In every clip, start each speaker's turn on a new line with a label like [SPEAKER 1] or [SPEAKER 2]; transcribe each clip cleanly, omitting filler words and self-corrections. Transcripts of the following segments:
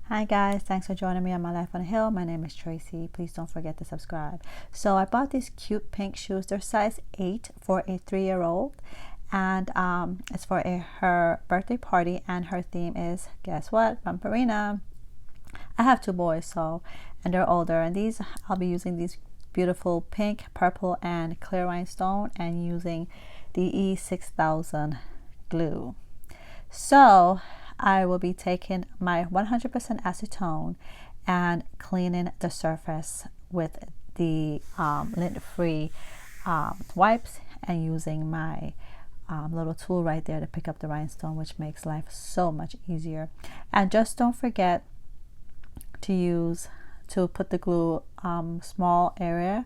[SPEAKER 1] Hi guys, thanks for joining me on my life on a hill. My name is Tracy. Please don't forget to subscribe. So I bought these cute pink shoes. They're size 8 for a 3-year-old, and it's for her birthday party, and her theme is, guess what, Vampirina. I have 2 boys, and they're older, and these I'll be using these beautiful pink, purple, and clear rhinestone, and using the E6000 glue. So I will be taking my 100% acetone and cleaning the surface with the lint-free wipes, and using my little tool right there to pick up the rhinestone, which makes life so much easier. And just don't forget to put the glue small area,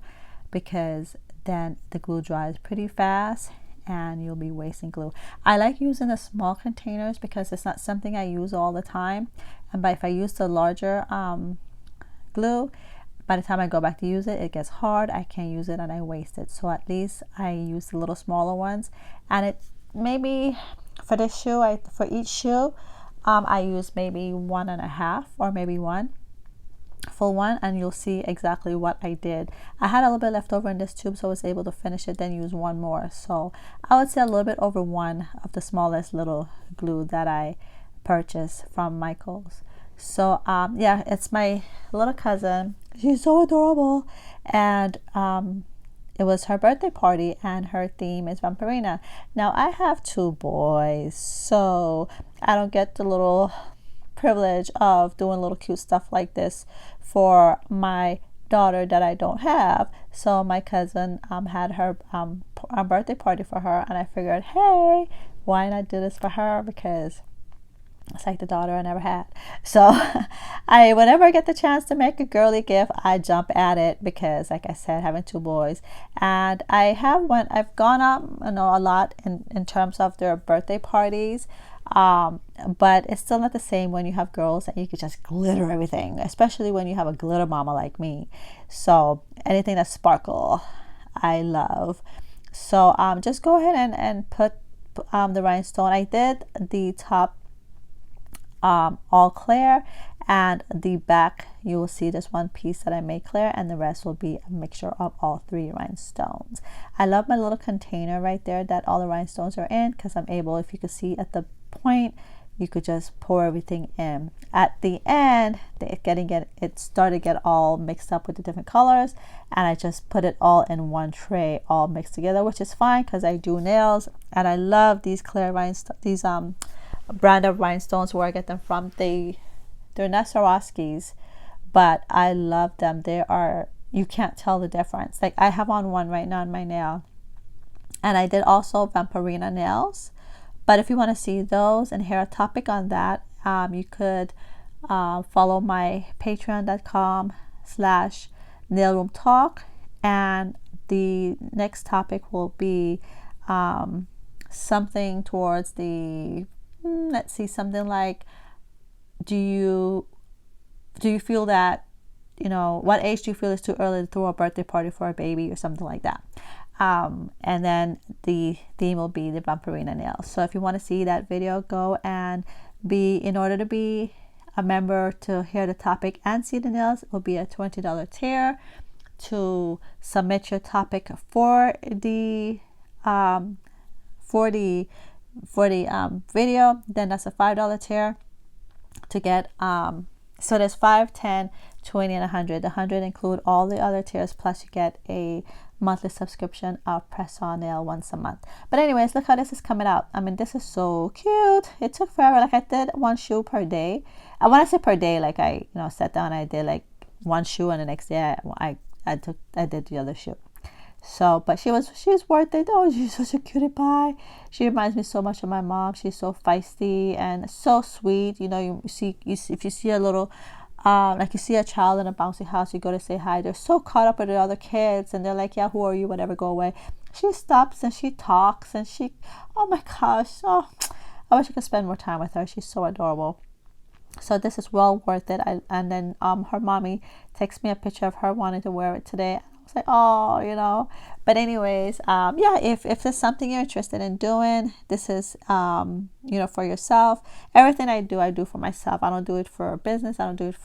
[SPEAKER 1] because then the glue dries pretty fast and you'll be wasting glue. I like using the small containers because it's not something I use all the time, but if I use the larger glue, by the time I go back to use it, it gets hard, I can't use it, and I waste it. So at least I use the little smaller ones, and it maybe for this shoe, for each shoe I use maybe 1.5 or maybe 1 full one, and you'll see exactly what I did. I had a little bit left over in this tube, so I was able to finish it, then use 1 more. So I would say a little bit over 1 of the smallest little glue that I purchased from Michael's. So yeah, it's my little cousin. She's so adorable, and it was her birthday party, and her theme is Vampirina. Now I have 2 boys, so I don't get the little privilege of doing little cute stuff like this for my daughter that I don't have. So my cousin had her a birthday party for her, and I figured, hey, why not do this for her, because it's like the daughter I never had. So whenever I get the chance to make a girly gift, I jump at it, because like I said, having 2 boys, and I've gone up, a lot in terms of their birthday parties, but it's still not the same when you have girls and you could just glitter everything, especially when you have a glitter mama like me. So anything that sparkle, I love. So just go ahead and put the rhinestone. I did the top all clear, and the back you will see this one piece that I made clear, and the rest will be a mixture of all 3 rhinestones. I love my little container right there that all the rhinestones are in, because I'm able, if you could see at the point, you could just pour everything in. At the end, it started to get all mixed up with the different colors, and I just put it all in one tray, all mixed together, which is fine because I do nails, and I love these clear rhinestones, these brand of rhinestones, where I get them from. They're not Swarovskis, but I love them. You can't tell the difference. Like, I have on one right now in my nail, and I did also Vampirina nails. But if you want to see those and hear a topic on that, you could follow my patreon.com/nailroomtalk, and the next topic will be something towards the let's see, something like, do you feel that, what age do you feel is too early to throw a birthday party for a baby, or something like that. And then the theme will be the Vampirina nails. So if you want to see that video, go and in order to be a member to hear the topic and see the nails, it will be a $20 tier. To submit your topic for the video, then that's a $5 tier to get so there's 5, 10, 20, and 100. The 100 include all the other tiers, plus you get a monthly subscription of press on nail once a month. But anyways, look how this is coming out. I mean, this is so cute. It took forever. Like, I did 1 shoe per day, and when I say per day, like, I sat down, I did like 1 shoe, and the next day I did the other shoe. So, but she's worth it. Oh, she's such a cutie pie. She reminds me so much of my mom. She's so feisty and so sweet. If you see a little, like, you see a child in a bouncy house, you go to say hi. They're so caught up with the other kids, and they're like, yeah, who are you? Whatever, go away. She stops and she talks, and oh my gosh, oh, I wish I could spend more time with her. She's so adorable. So this is well worth it. And then her mommy texts me a picture of her wanting to wear it today. It's like, oh, but anyways, yeah, if there's something you're interested in doing, this is for yourself. Everything I do for myself. I don't do it for business. I don't do it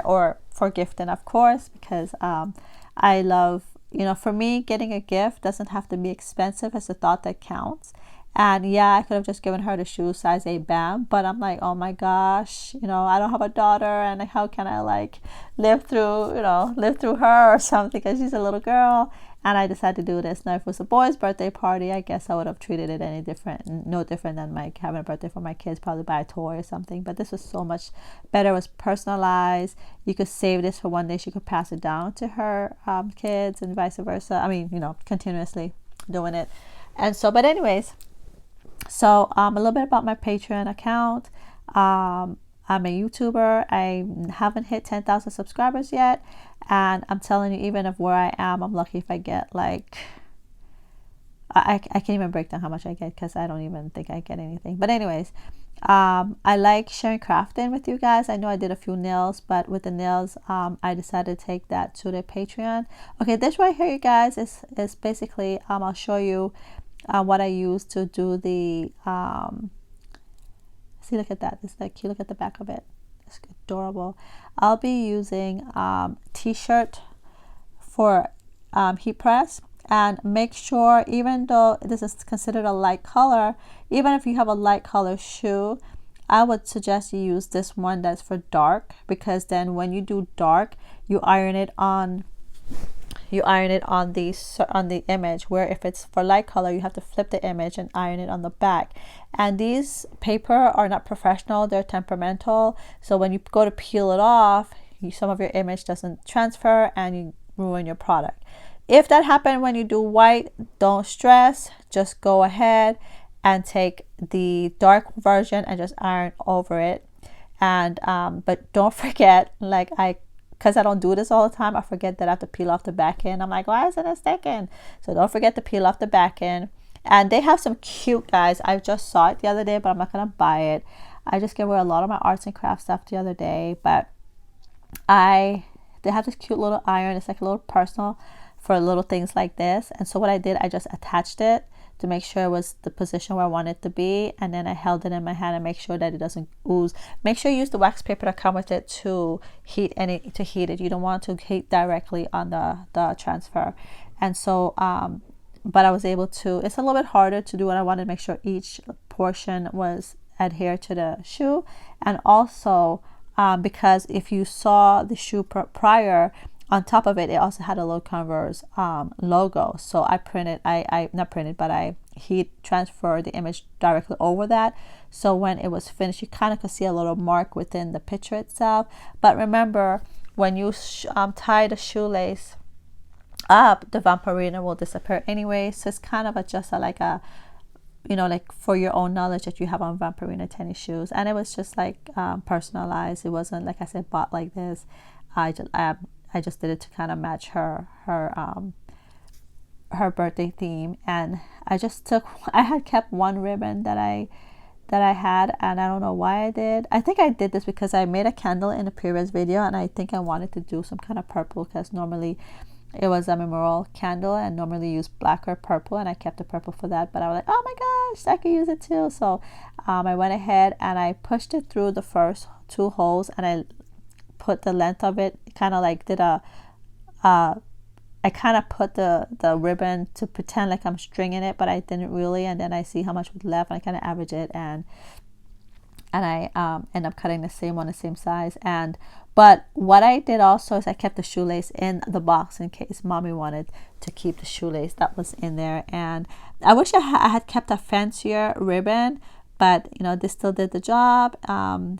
[SPEAKER 1] or for gifting, of course, because I love, for me, getting a gift doesn't have to be expensive. It's the thought that counts. And yeah, I could have just given her the shoe size 8, bam. But I'm like, oh my gosh, I don't have a daughter, and how can I live through her or something, because she's a little girl. And I decided to do this. Now, if it was a boy's birthday party, I guess I would have treated it no different than having a birthday for my kids, probably buy a toy or something. But this was so much better. It was personalized. You could save this for one day. She could pass it down to her kids and vice versa. I mean, continuously doing it. And so, but anyways, so a little bit about my Patreon account. I'm a YouTuber. I haven't hit 10,000 subscribers yet, and I'm telling you, even of where I am, I'm lucky if I get I can't even break down how much I get, because I don't even think I get anything. But anyways, I like sharing crafting with you guys. I know I did a few nails, but with the nails, I decided to take that to the Patreon. Okay, this right here, you guys, is basically I'll show you what I use to do the see, look at that. It's like cute. Look at the back of it. It's adorable. I'll be using t-shirt for heat press. And make sure, even though this is considered a light color, even if you have a light color shoe, I would suggest you use this one that's for dark, because then when you do dark, you iron it on the image, where if it's for light color, you have to flip the image and iron it on the back. And these paper are not professional, they're temperamental, so when you go to peel it off, some of your image doesn't transfer and you ruin your product. If that happened when you do white, don't stress, just go ahead and take the dark version and just iron over it. And but don't forget, because I don't do this all the time, I forget that I have to peel off the back end. I'm like, why isn't it sticking? So don't forget to peel off the back end. And they have some cute, guys. I just saw it the other day, but I'm not gonna buy it. I just gave away a lot of my arts and crafts stuff the other day, but they have this cute little iron. It's like a little personal for little things like this. And so what I did, I just attached it to make sure it was the position where I want it to be, and then I held it in my hand and make sure that it doesn't ooze. Make sure you use the wax paper that come with it to heat it. You don't want to heat directly on the transfer. And so but I was able to, it's a little bit harder to do, and I wanted to make sure each portion was adhered to the shoe. And also because if you saw the shoe prior, on top of it, it also had a little Converse logo. So I heat transferred the image directly over that. So when it was finished, you kind of could see a little mark within the picture itself. But remember, when you tie the shoelace up, the Vampirina will disappear anyway. So it's kind of just for your own knowledge that you have on Vampirina tennis shoes. And it was just personalized. It wasn't, like I said, bought like this. I just did it to kind of match her birthday theme. And I had kept one ribbon that I had, and I don't know why I did. I think I did this because I made a candle in a previous video, and I think I wanted to do some kind of purple, because normally it was a memorial candle and normally use black or purple, and I kept the purple for that. But I was like, oh my gosh, I could use it too. So I went ahead and I pushed it through the first 2 holes, and I put the length of it, kind of I kind of put the ribbon to pretend like I'm stringing it, but I didn't really. And then I see how much was left, and I kind of average it, and I end up cutting the same size. But what I did also is I kept the shoelace in the box in case mommy wanted to keep the shoelace that was in there. And I wish I had kept a fancier ribbon, but this still did the job. And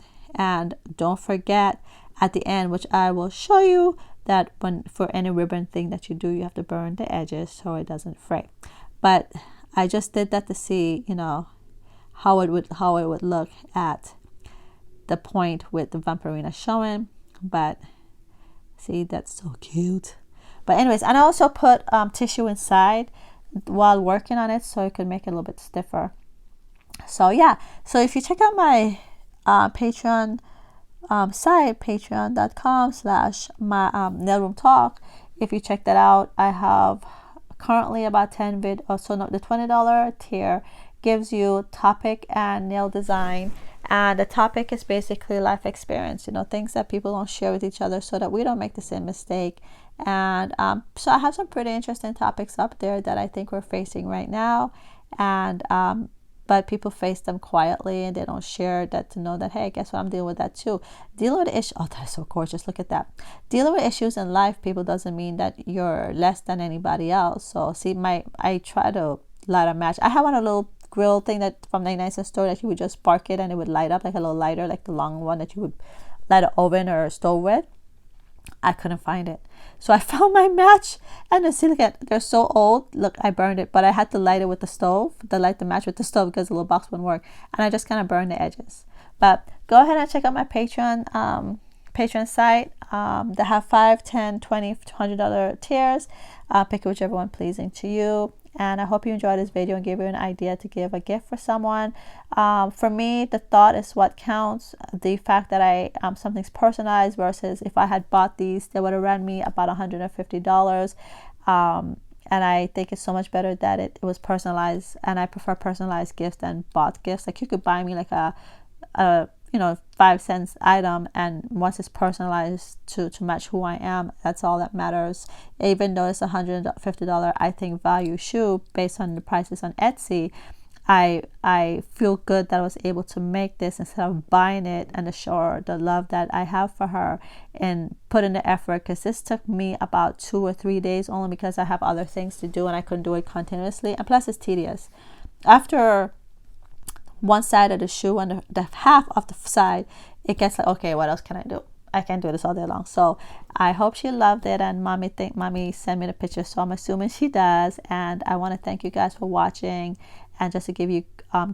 [SPEAKER 1] don't forget, at the end, which I will show you, that for any ribbon thing that you do, you have to burn the edges so it doesn't fray. But I just did that to see, how it would look at the point with the Vampirina showing. But see, that's so cute. But anyways, and I also put tissue inside while working on it, so it could make it a little bit stiffer. So yeah, so if you check out my Patreon site, patreon.com/nailroomtalk, If you check that out, I have currently about 10 videos. So no, the $20 tier gives you topic and nail design, and the topic is basically life experience, things that people don't share with each other so that we don't make the same mistake. And so I have some pretty interesting topics up there that I think we're facing right now, and but people face them quietly and they don't share that, to know that, hey, guess what, I'm dealing with that too. Dealing with issues, oh, that's so gorgeous, look at that. Dealing with issues in life, people, doesn't mean that you're less than anybody else. So see, I try to light a match. I have one, a little grill thing that from the 99-cent store that you would just spark it and it would light up, like a little lighter, like the long one that you would light an oven or a stove with. I couldn't find it. So I found my match, and see, look at, they're so old. Look, I burned it, but I had to light it with the stove, light the match with the stove, because the little box wouldn't work. And I just kind of burned the edges. But go ahead and check out my Patreon site. They have 5, 10, 20, $100 tiers. Pick whichever one pleasing to you. And I hope you enjoyed this video and gave you an idea to give a gift for someone. For me, the thought is what counts. The fact that something's personalized, versus if I had bought these, they would have ran me about $150. And I think it's so much better that it was personalized. And I prefer personalized gifts than bought gifts. Like, you could buy me like a 5-cent item, and once it's personalized to match who I am, that's all that matters. Even though it's $150, I think, value shoe based on the prices on Etsy, I feel good that I was able to make this instead of buying it, and to show the love that I have for her and put in the effort, because this took me about 2 or 3 days, only because I have other things to do and I couldn't do it continuously, and plus it's tedious. After one side of the shoe and the half of the side, it gets like, okay, what else can I do? I can't do this all day long. So I hope she loved it, and mommy sent me the picture, so I'm assuming she does. And I want to thank you guys for watching, and just to give you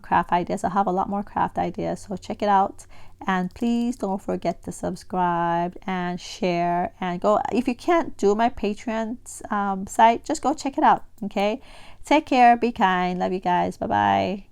[SPEAKER 1] craft ideas. I have a lot more craft ideas, so check it out. And please don't forget to subscribe and share, and go, if you can't do my Patreon site, just go check it out. Okay, take care, be kind, love you guys, bye bye.